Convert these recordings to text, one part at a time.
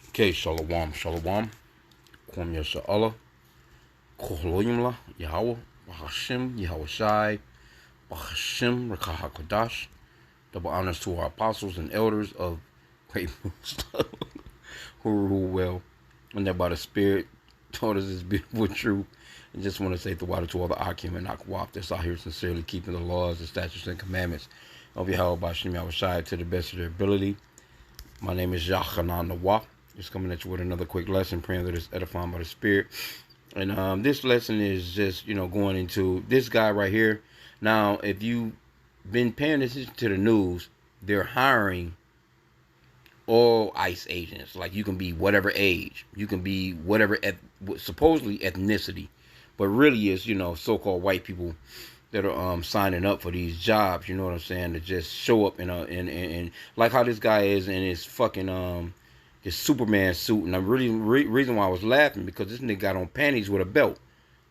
Okay, Shalom, Shalom. Kwam Yasha'Allah. Kohloyimla, Yahweh, Bahashim, Yahweh Shai, Bahashim, Rakah HaKodash. Double honors to our apostles and elders of Great who rule well, and that by the Spirit taught us this beautiful truth. And just want to say the water to all the H.I.M and Akwaf that's out here sincerely keeping the laws, the statutes, and commandments of Yahweh Bahashim, Yahweh Shai to the best of their ability. My name is Yachanan Nawah. Just coming at you with another quick lesson, praying that it's edifying by the Spirit. And this lesson is just, going into this guy right here. Now, if you've been paying attention to the news, they're hiring all ICE agents. Like, you can be whatever age. You can be whatever, supposedly ethnicity. But really is, so-called white people that are signing up for these jobs, you know what I'm saying, to just show up in like how this guy is in his fucking his Superman suit. And I'm reason why I was laughing, because this nigga got on panties with a belt.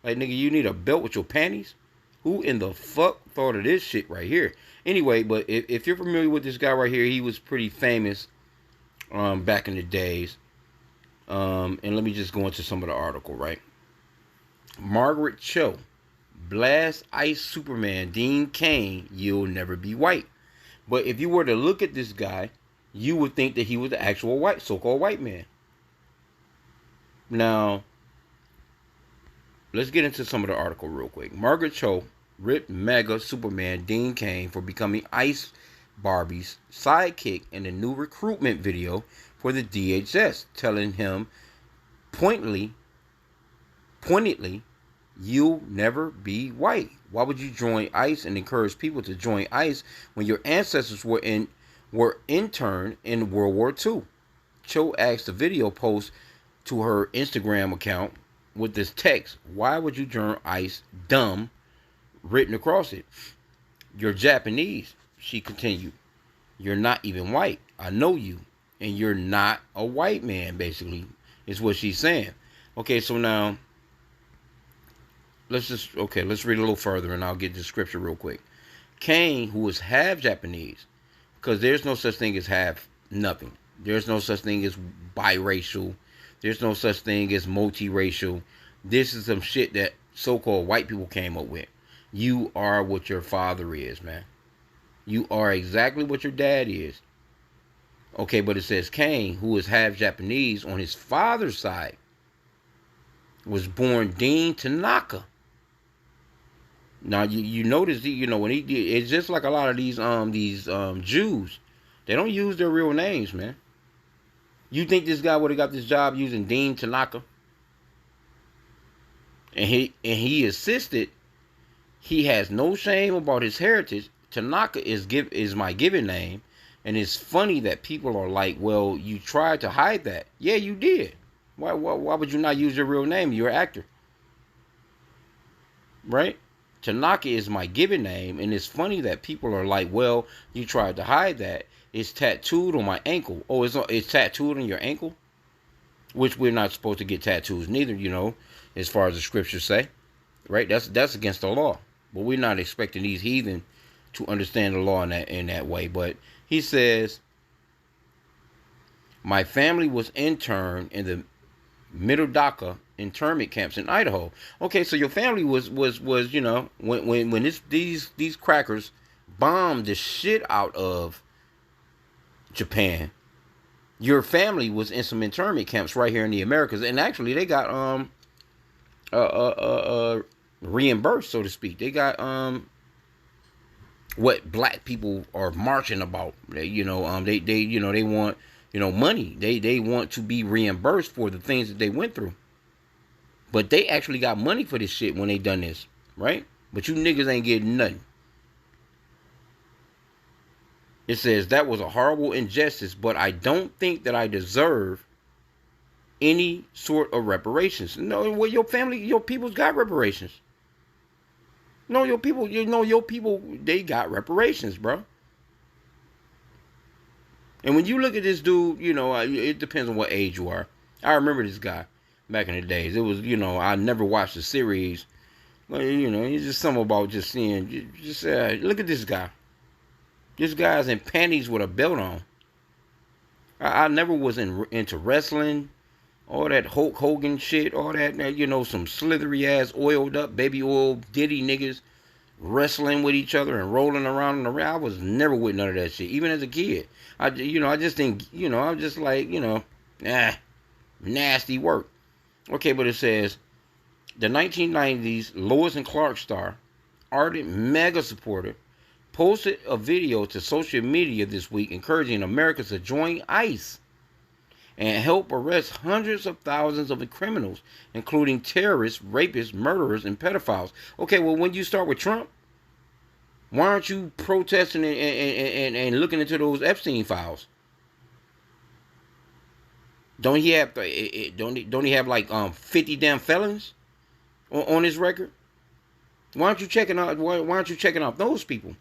Like, nigga, you need a belt with your panties? Who in the fuck thought of this shit right here? Anyway, but if you're familiar with this guy right here, he was pretty famous back in the days. And let me just go into some of the article, right? Margaret Cho. Blast ICE Superman Dean Cain, you'll never be white. But if you were to look at this guy, you would think that he was the actual white, so-called white man. Now, let's get into some of the article real quick. Margaret Cho ripped mega Superman Dean Cain for becoming ICE Barbie's sidekick in the new recruitment video for the DHS, telling him pointedly, you'll never be white. Why would you join ICE and encourage people to join ICE when your ancestors were interned in World War II? Cho asked the video post to her Instagram account with this text, "Why would you join ICE, dumb?" written across it. "You're Japanese," she continued. "You're not even white. I know you. And you're not a white man," basically, is what she's saying. Okay, so now let's read a little further and I'll get the scripture real quick. Cain, who is half Japanese, because there's no such thing as half nothing. There's no such thing as biracial. There's no such thing as multiracial. This is some shit that so-called white people came up with. You are what your father is, man. You are exactly what your dad is. Okay, but it says Cain, who is half Japanese on his father's side, was born Dean Tanaka. Now you notice, when he did, it's just like a lot of these Jews, they don't use their real names, man. You think this guy would have got this job using Dean Tanaka? And he insisted he has no shame about his heritage. Tanaka is my given name, and it's funny that people are like, "Well, you tried to hide that." Yeah, you did. Why would you not use your real name? You're an actor, right? Tanaka is my given name, and it's funny that people are like, "Well, you tried to hide that. It's tattooed on my ankle." Oh, it's tattooed on your ankle? Which we're not supposed to get tattoos neither, as far as the scriptures say. Right? That's against the law. But we're not expecting these heathen to understand the law in that way. But he says, "My family was interned in the Middle Dhaka internment camps in Idaho." Okay, so your family was when these crackers bombed the shit out of Japan, your family was in some internment camps right here in the Americas, and actually they got reimbursed, so to speak. They got what black people are marching about. They want money. They want to be reimbursed for the things that they went through. But they actually got money for this shit when they done this, right? But you niggas ain't getting nothing. It says, "That was a horrible injustice, but I don't think that I deserve any sort of reparations." No, well, your family, your people's got reparations. No, your people, they got reparations, bro. And when you look at this dude, it depends on what age you are. I remember this guy back in the days. It was, I never watched the series. But, it's just something about just seeing, look at this guy. This guy's in panties with a belt on. I never was into wrestling, all that Hulk Hogan shit, all that, you know, some slithery ass oiled up baby oil Diddy niggas wrestling with each other and rolling around in the ring. I was never with none of that shit, even as a kid. I just didn't, I was just like, nasty work. Okay, but it says the 1990s Lois and Clark star, ardent mega supporter, posted a video to social media this week encouraging Americans to join ICE and help arrest hundreds of thousands of criminals, including terrorists, rapists, murderers, and pedophiles. Okay, well, when you start with Trump, why aren't you protesting and looking into those Epstein files? Don't he have don't he have like 50 damn felons on his record? Why aren't you checking out? Why aren't you checking out those people?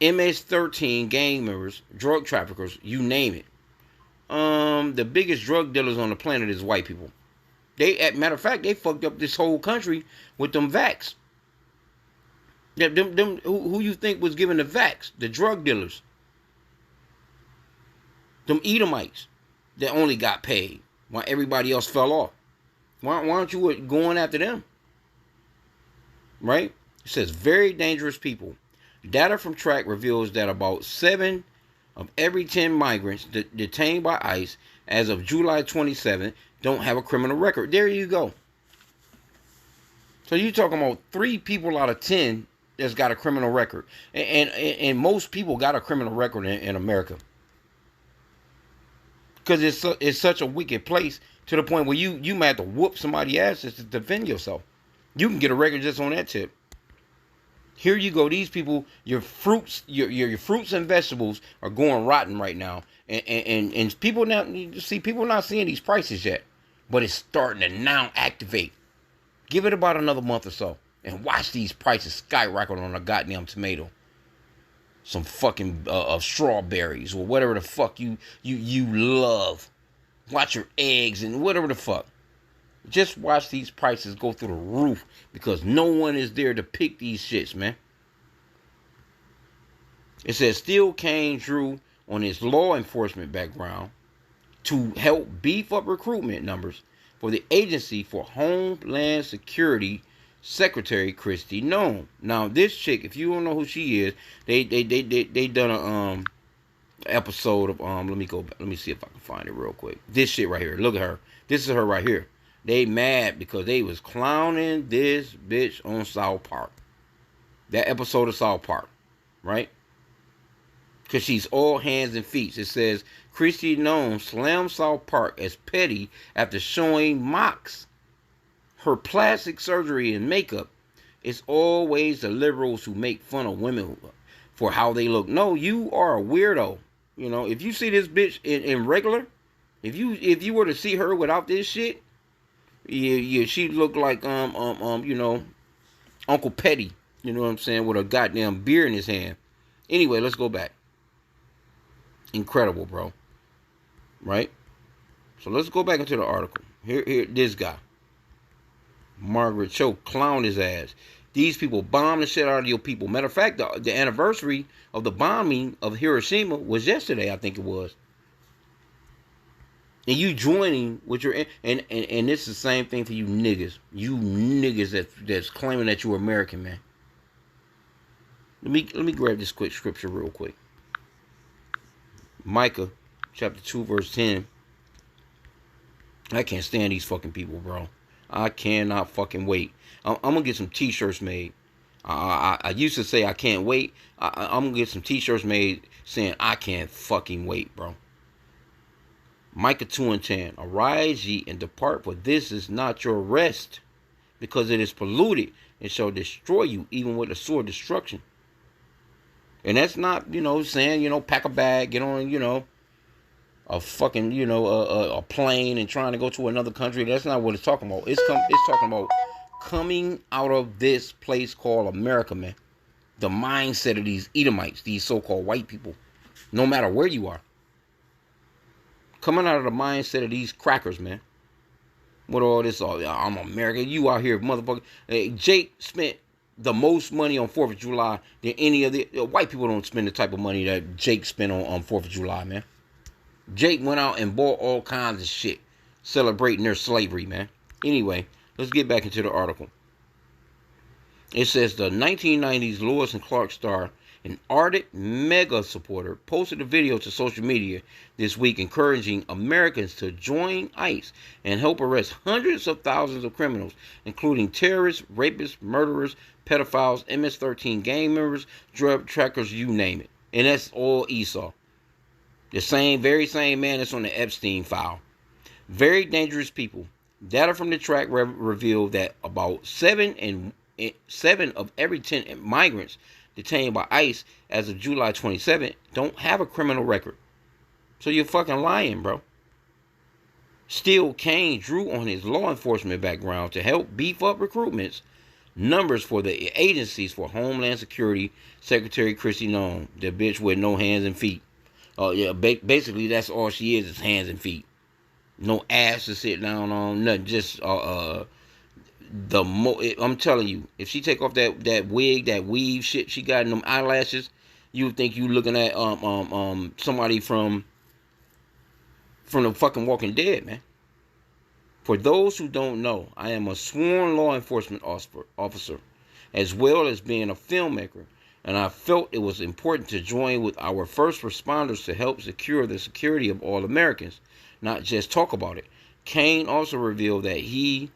MS-13 gang members, drug traffickers, you name it. The biggest drug dealers on the planet is white people. As matter of fact, they fucked up this whole country with them vax. Them who you think was giving the vax? The drug dealers. Them Edomites that only got paid while everybody else fell off. Why aren't you going after them? Right? It says very dangerous people. Data from Track reveals that about 7 of every 10 migrants detained by ICE as of July 27 don't have a criminal record. There you go. So you're talking about 3 people out of 10 that's got a criminal record. And most people got a criminal record in America. Because it's such a wicked place to the point where you might have to whoop somebody's ass just to defend yourself. You can get a record just on that tip. Here you go. These people, your fruits, your fruits and vegetables are going rotten right now, and people now people not seeing these prices yet, but it's starting to now activate. Give it about another month or so, and watch these prices skyrocket on a goddamn tomato, some fucking strawberries or whatever the fuck you love. Watch your eggs and whatever the fuck. Just watch these prices go through the roof because no one is there to pick these shits, man. It says still Cain drew on his law enforcement background to help beef up recruitment numbers for the Agency for Homeland Security Secretary Kristi Noem. Now this chick, if you don't know who she is, they done a episode of let me see if I can find it real quick. This shit right here. Look at her. This is her right here. They mad because they was clowning this bitch on South Park. That episode of South Park, right? Because she's all hands and feet. It says, Kristi Noem slammed South Park as petty after showing mocks her plastic surgery and makeup. It's always the liberals who make fun of women for how they look. No, you are a weirdo. You know, if you see this bitch in regular, if you were to see her without this shit, yeah, she looked like Uncle Petty, you know what I'm saying, with a goddamn beer in his hand. Anyway, let's go back. Incredible, bro. Right? So let's go back into the article. Here, this guy, Margaret Cho, clown his ass. These people bomb the shit out of your people. Matter of fact, the anniversary of the bombing of Hiroshima was yesterday, I think it was. And you joining with your and this is the same thing for you niggas. You niggas that's claiming that you're American, man. Let me grab this quick scripture real quick. Micah chapter 2 verse 10. I can't stand these fucking people, bro. I cannot fucking wait. I'm gonna get some t-shirts made. I used to say I can't wait. I'm gonna get some t-shirts made saying I can't fucking wait, bro. Micah 2 and 10. Arise ye and depart, for this is not your rest, because it is polluted and shall destroy you, even with a sword destruction. And that's not, saying, pack a bag, get on, a fucking, a plane and trying to go to another country. That's not what it's talking about. It's talking about coming out of this place called America, man. The mindset of these Edomites, these so-called white people, no matter where you are. Coming out of the mindset of these crackers, man. What all this, I'm American. You out here, motherfucker. Hey, Jake spent the most money on 4th of July than any of the white people don't spend the type of money that Jake spent on 4th of July, man. Jake went out and bought all kinds of shit celebrating their slavery, man. Anyway, let's get back into the article. It says the 1990s Lewis and Clark star, an ardent mega supporter, posted a video to social media this week encouraging Americans to join ICE and help arrest hundreds of thousands of criminals, including terrorists, rapists, murderers, pedophiles, MS-13 gang members, drug trackers, you name it. And that's all Esau. The very same man that's on the Epstein file. Very dangerous people. Data from the track revealed that about 7 of every 10 migrants detained by ICE as of July 27th don't have a criminal record. So you're fucking lying, bro. Still, Cain drew on his law enforcement background to help beef up recruitment numbers for the agencies for Homeland Security Secretary Kristi Noem, the bitch with no hands and feet. Basically that's all she is hands and feet. No ass to sit down on, nothing. Just I'm telling you, if she take off that wig, that weave shit she got in them eyelashes, you would think you looking at somebody from the fucking Walking Dead, man. For those who don't know, I am a sworn law enforcement officer, as well as being a filmmaker, and I felt it was important to join with our first responders to help secure the security of all Americans, not just talk about it. Cain also revealed that he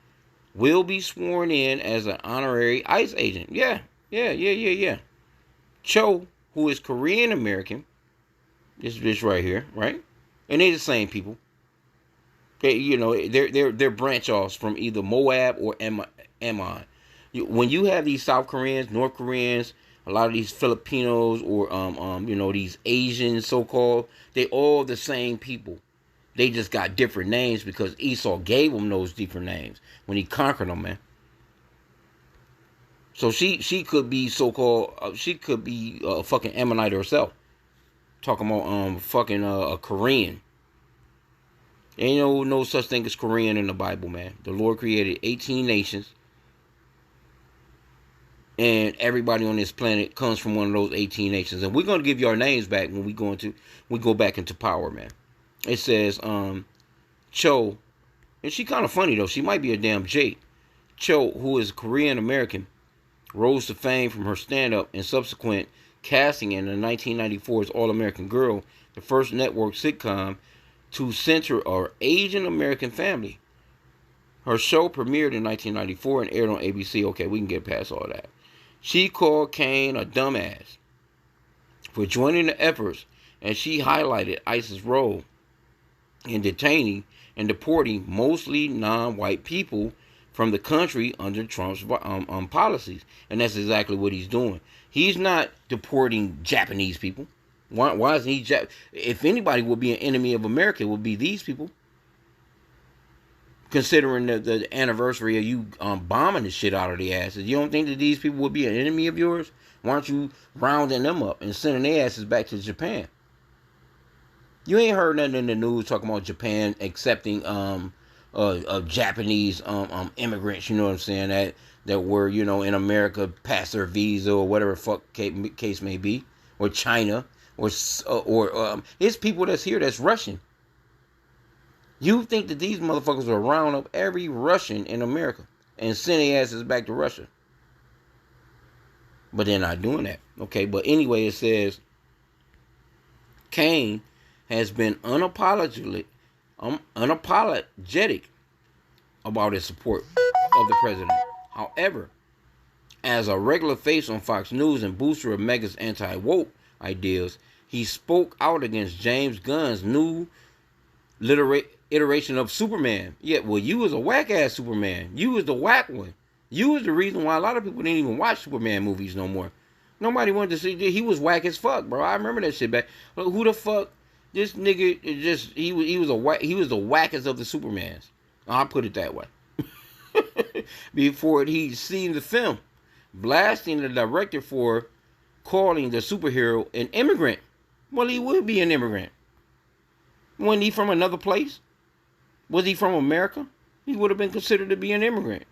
will be sworn in as an honorary ICE agent. Yeah. Cho, who is Korean American, this bitch right here, right? And they're the same people. They're branch offs from either Moab or Ammon. When you have these South Koreans, North Koreans, a lot of these Filipinos or these Asians so-called, they all the same people. They just got different names because Esau gave them those different names when he conquered them, man. So she could be so-called, she could be a fucking Ammonite herself. Talking about fucking a Korean. Ain't no such thing as Korean in the Bible, man. The Lord created 18 nations. And everybody on this planet comes from one of those 18 nations. And we're going to give you our names back when we go back into power, man. It says, Cho, and she kind of funny though. She might be a damn Jake. Cho, who is Korean American, rose to fame from her stand-up and subsequent casting in the 1994's All-American Girl, the first network sitcom to center our Asian American family. Her show premiered in 1994 and aired on ABC. Okay, we can get past all that. She called Cain a dumbass for joining the efforts, and she highlighted ICE's role in detaining and deporting mostly non-white people from the country under Trump's policies. And that's exactly what he's doing. He's not deporting Japanese people. Why isn't he? If anybody would be an enemy of America, it would be these people. Considering the anniversary of you bombing the shit out of the asses, you don't think that these people would be an enemy of yours? Why aren't you rounding them up and sending their asses back to Japan? You ain't heard nothing in the news talking about Japan accepting Japanese immigrants. You know what I'm saying? That were in America past their visa or whatever fuck case may be, or China or it's people that's here that's Russian. You think that these motherfuckers will round up every Russian in America and send their asses back to Russia? But they're not doing that. Okay, but anyway, it says Cain has been unapologetic about his support of the president. However, as a regular face on Fox News and booster of Mega's anti-woke ideas, he spoke out against James Gunn's new iteration of Superman. Yeah, well, you was a whack-ass Superman. You was the whack one. You was the reason why a lot of people didn't even watch Superman movies no more. Nobody wanted to see. He was whack as fuck, bro. I remember that shit back. Who the fuck? This nigga he was the wackest of the Supermans. I'll put it that way. Before he'd seen the film, blasting the director for calling the superhero an immigrant. Well, he would be an immigrant. Wasn't he from another place? Was he from America? He would have been considered to be an immigrant.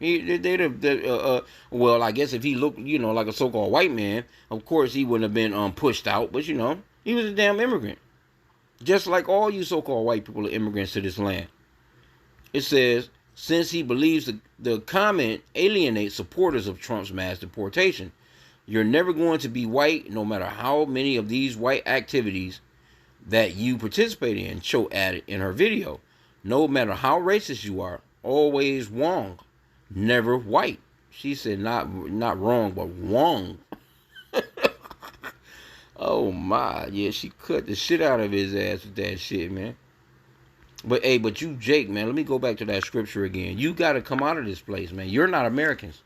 Well, I guess if he looked, like a so-called white man, of course he wouldn't have been pushed out. But he was a damn immigrant, just like all you so-called white people are immigrants to this land. It says, since he believes the comment alienates supporters of Trump's mass deportation, you're never going to be white, no matter how many of these white activities that you participate in, Cho added in her video. No matter how racist you are, always wrong, never white. She said not wrong, but wrong. Oh my, yeah, she cut the shit out of his ass with that shit, man. But hey, but you, Jake, man, let me go back to that scripture again. You got to come out of this place, man. You're not Americans.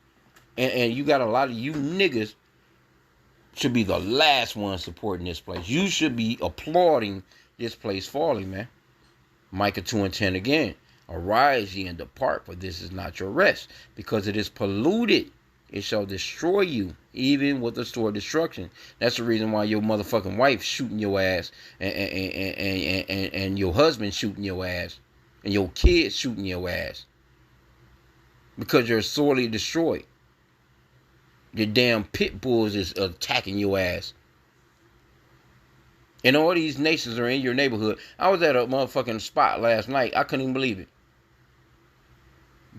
And you got a lot of you niggas should be the last ones supporting this place. You should be applauding this place falling, man. Micah 2:10 again. Arise ye and depart, for this is not your rest, because it is polluted. It shall destroy you, even with the sword of destruction. That's the reason why your motherfucking wife shooting your ass, and your husband shooting your ass, and your kids shooting your ass, because you're sorely destroyed. Your damn pit bulls is attacking your ass. And all these nations are in your neighborhood. I was at a motherfucking spot last night. I couldn't even believe it.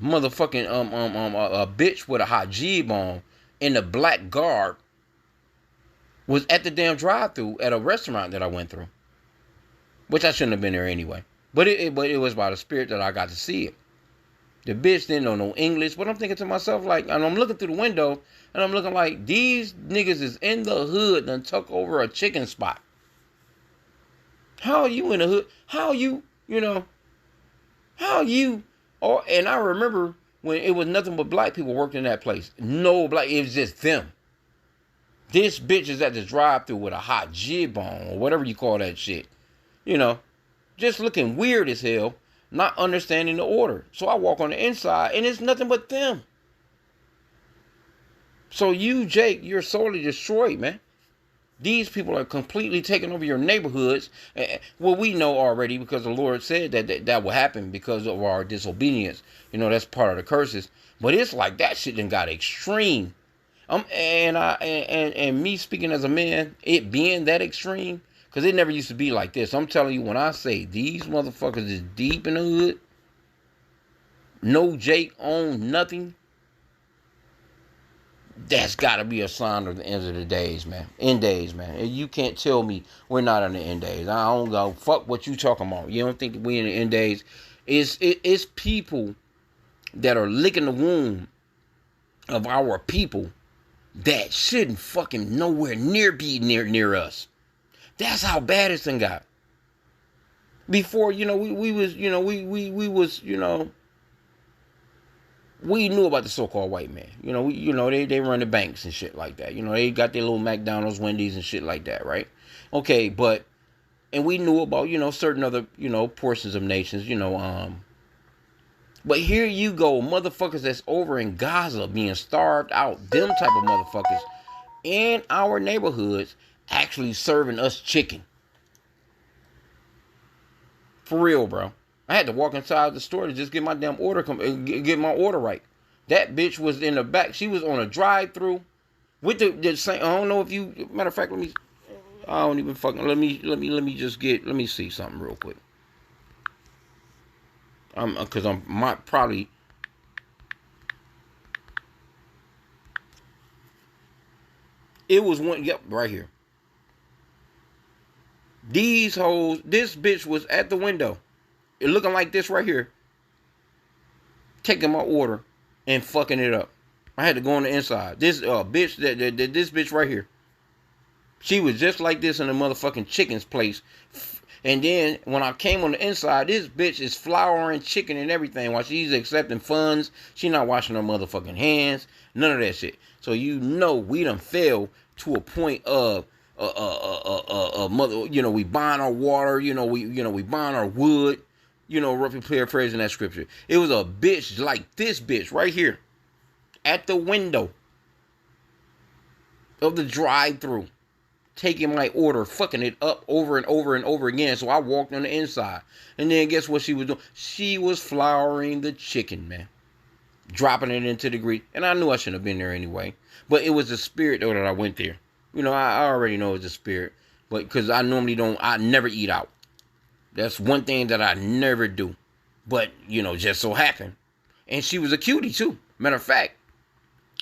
Motherfucking a bitch with a H.I.M on in a black garb was at the damn drive-thru at a restaurant that I went through, which I shouldn't have been there anyway. But it was by the Spirit that I got to see it. The bitch didn't know no English, but I'm thinking to myself, like, and I'm looking through the window, and I'm looking like, these niggas is in the hood and took over a chicken spot. How are you in the hood? How you, how you, and I remember when it was nothing but black people working in that place. No black, it was just them. This bitch is at the drive-thru with a hot jib on, or whatever you call that shit. Just looking weird as hell, not understanding the order. So I walk on the inside, and it's nothing but them. So you, Jake, you're sorely destroyed, man. These people are completely taking over your neighborhoods. Well, we know already because the Lord said that will happen because of our disobedience. That's part of the curses. But it's like that shit done got extreme. And me speaking as a man, it being that extreme, because it never used to be like this. I'm telling you, when I say these motherfuckers is deep in the hood, no Jake own nothing, that's got to be a sign of the end of the days, man. End days, man. You can't tell me we're not in the end days. I don't go fuck what you talking about. You don't think we in the end days? It's people that are licking the wound of our people that shouldn't fucking nowhere near be near us. That's how bad it's done got. Before, we knew about the so-called white man. They run the banks and shit like that. They got their little McDonald's, Wendy's and shit like that, right? Okay, and we knew about, certain other, portions of nations, but here you go, motherfuckers that's over in Gaza being starved out, them type of motherfuckers in our neighborhoods actually serving us chicken. For real, bro. I had to walk inside the store to just get my damn order, get my order right. That bitch was in the back. She was on a drive-through with the same. I don't know if you. Matter of fact, I don't even fucking. Let me see something real quick. Because I might probably. It was one. Yep, right here. These hoes. This bitch was at the window. It looking like this right here. Taking my order and fucking it up. I had to go on the inside. This bitch, this bitch right here. She was just like this in the motherfucking chicken's place. And then when I came on the inside, this bitch is flouring chicken and everything while she's accepting funds. She not washing her motherfucking hands. None of that shit. So we done fell to a point of mother. We buying our water. We buying our wood. Roughly paraphrasing that scripture. It was a bitch like this bitch right here at the window of the drive-thru taking my order, fucking it up over and over and over again. So I walked on the inside. And then guess what she was doing? She was flouring the chicken, man. Dropping it into the grease. And I knew I shouldn't have been there anyway. But it was the spirit, though, that I went there. You know, I already know it's the spirit. But because I never eat out. That's one thing that I never do. But, you know, just so happened. And she was a cutie, too. Matter of fact,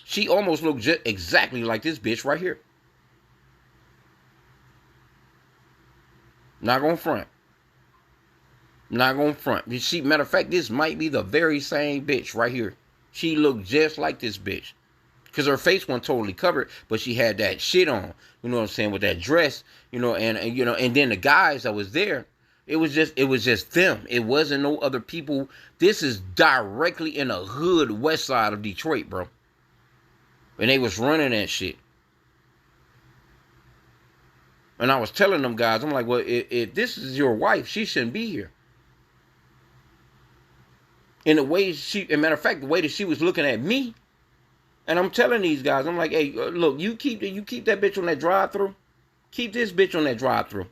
she almost looked just exactly like this bitch right here. Not gonna front. Not gonna front. Matter of fact, this might be the very same bitch right here. She looked just like this bitch. Because her face wasn't totally covered, but she had that shit on. You know what I'm saying? With that dress, you know, and then the guys that was there, it was just them. It wasn't no other people. This is directly in the hood west side of Detroit, bro. And they was running that shit. And I was telling them guys, I'm like, well, if this is your wife, she shouldn't be here. In the way matter of fact, the way that she was looking at me, and I'm telling these guys, I'm like, hey, look, you keep that bitch on that drive-thru. Keep this bitch on that drive-thru.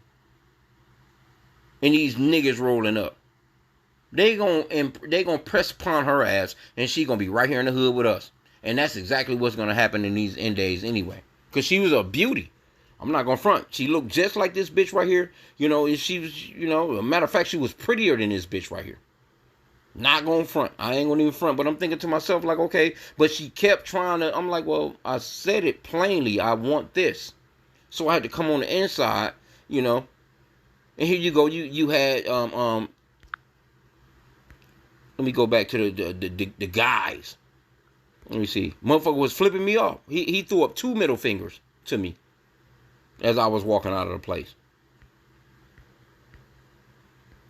And these niggas rolling up. They gonna press upon her ass, and she gonna be right here in the hood with us. And that's exactly what's gonna happen in these end days anyway. Cause she was a beauty. I'm not gonna front. She looked just like this bitch right here. You know, she was, you know, a matter of fact, she was prettier than this bitch right here. Not gonna front. I ain't gonna even front. But I'm thinking to myself, like, okay. But she kept trying to. I'm like, well, I said it plainly. I want this. So I had to come on the inside, you know. And here you go. You had Let me go back to the guys. Let me see. Motherfucker was flipping me off. He threw up 2 middle fingers to me as I was walking out of the place.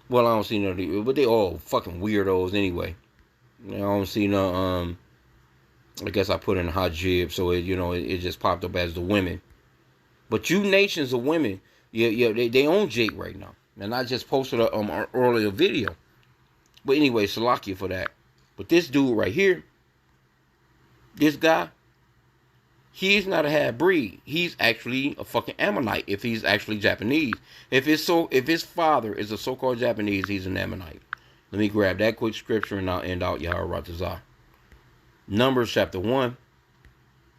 Well, I don't see none of these, but they all fucking weirdos anyway. I don't see no, I guess I put in a hot jib, so it just popped up as the women. But you nations of women, they own Jake right now. And I just posted an earlier video. But anyway, Salakia for that. But this dude right here, this guy, he's not a half breed. He's actually a fucking Ammonite if he's actually Japanese. If his father is a so-called Japanese, he's an Ammonite. Let me grab that quick scripture and I'll end out Yahweh Ratazah. Numbers chapter 1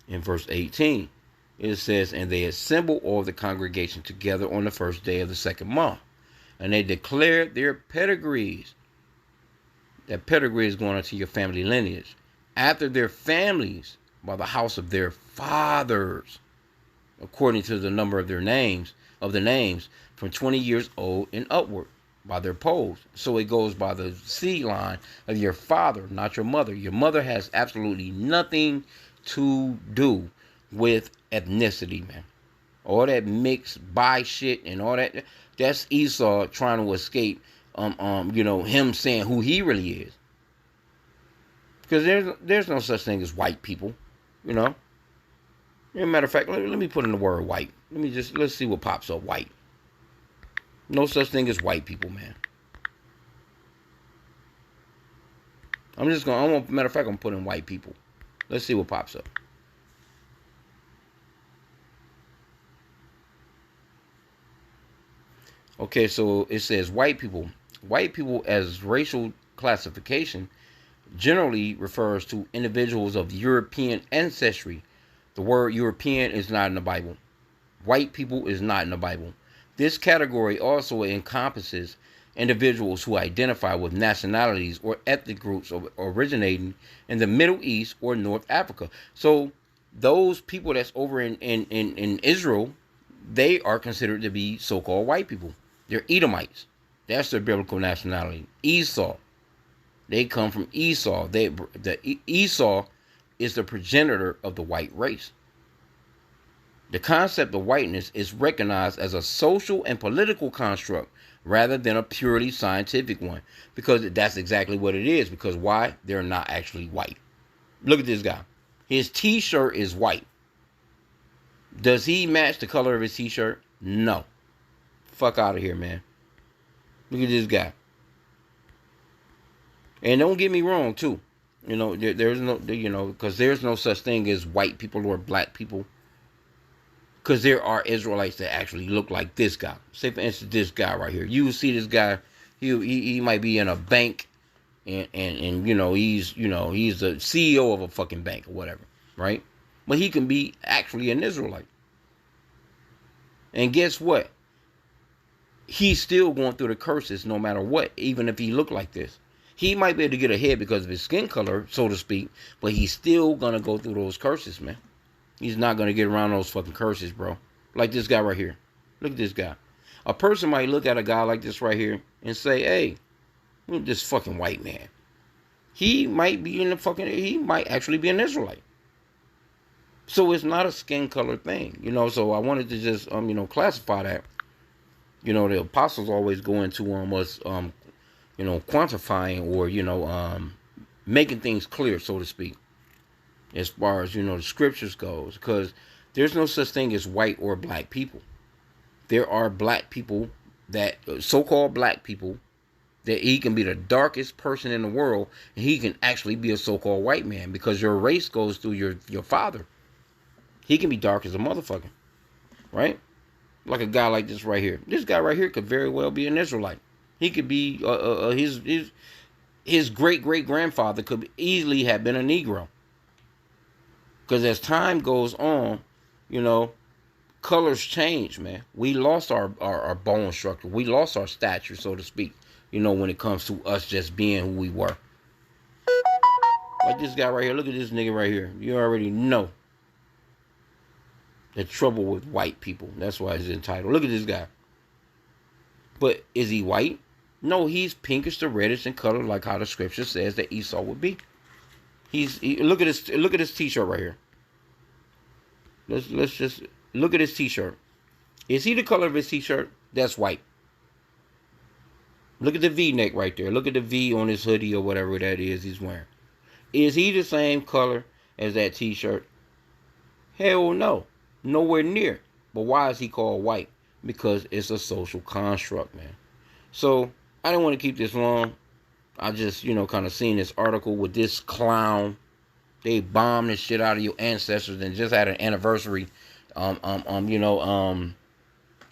and verse 18. It says, and they assembled all the congregation together on the first day of the second month. And they declared their pedigrees. That pedigree is going into your family lineage. After their families, by the house of their fathers, according to the number of the names, from 20 years old and upward, by their polls. So it goes by the seed line of your father, not your mother. Your mother has absolutely nothing to do with ethnicity, man. All that mixed by shit and all that, that's Esau trying to escape him saying who he really is. Because there's no such thing as white people, you know. As a matter of fact, let me put in the word white. Let's see what pops up. White. No such thing as white people, man. Matter of fact, I'm putting white people. Let's see what pops up. Okay, so it says white people. White people as racial classification generally refers to individuals of European ancestry. The word European is not in the Bible. White people is not in the Bible. This category also encompasses individuals who identify with nationalities or ethnic groups originating in the Middle East or North Africa. So those people that's over in Israel, they are considered to be so-called white people. They're Edomites. That's their biblical nationality. Esau. They come from Esau. Esau is the progenitor of the white race. The concept of whiteness is recognized as a social and political construct rather than a purely scientific one. Because that's exactly what it is. Because why? They're not actually white. Look at this guy. His t-shirt is white. Does he match the color of his t-shirt? No. Fuck out of here, man. Look at this guy. And don't get me wrong, too. There's no, because there's no such thing as white people or black people. Because there are Israelites that actually look like this guy. Say, for instance, this guy right here. You will see this guy. He might be in a bank, and he's the CEO of a fucking bank or whatever, right? But he can be actually an Israelite. And guess what? He's still going through the curses no matter what, even if he look like this. He might be able to get ahead because of his skin color, so to speak, but he's still gonna go through those curses, man. He's not gonna get around those fucking curses, bro. Like this guy right here. Look at this guy. A person might look at a guy like this right here and say, "Hey, look at this fucking white man. He might be he might actually be an Israelite." So it's not a skin color thing, So I wanted to just, classify that. The apostles always go into us, quantifying or making things clear, so to speak, as far as the scriptures goes, because there's no such thing as white or black people. There are black people that so-called black people that he can be the darkest person in the world and he can actually be a so-called white man because your race goes through your father. He can be dark as a motherfucker, right? Like a guy like this right here. This guy right here could very well be an Israelite. He could be his great-great-grandfather could easily have been a Negro. Because as time goes on, colors change, man. We lost our bone structure. We lost our stature, so to speak, when it comes to us just being who we were. Like this guy right here. Look at this nigga right here. You already know the trouble with white people. That's why it's entitled. Look at this guy. But is he white? No, he's pinkish to reddish in color, like how the scripture says that Esau would be. Look at his t-shirt right here. Let's just look at his t-shirt. Is he the color of his t-shirt? That's white. Look at the V-neck right there. Look at the V on his hoodie or whatever that is he's wearing. Is he the same color as that t-shirt? Hell no. Nowhere near. But why is he called white? Because it's a social construct, man. So, I didn't want to keep this long. I just, kind of seen this article with this clown. They bombed the shit out of your ancestors and just had an anniversary,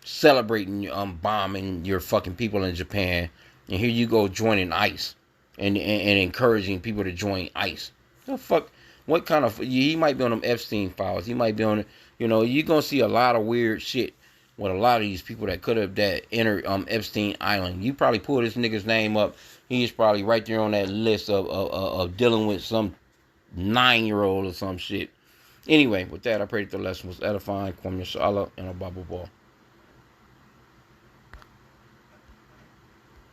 celebrating, bombing your fucking people in Japan. And here you go joining ICE and encouraging people to join ICE. The fuck? What kind of... He might be on them Epstein files. He might be on... you're going to see a lot of weird shit with a lot of these people that could have entered Epstein Island. You probably pull this nigga's name up. He's probably right there on that list of dealing with some 9-year-old or some shit. Anyway, with that, I pray that the lesson was edifying. Kwam Yashala and a Bible ball.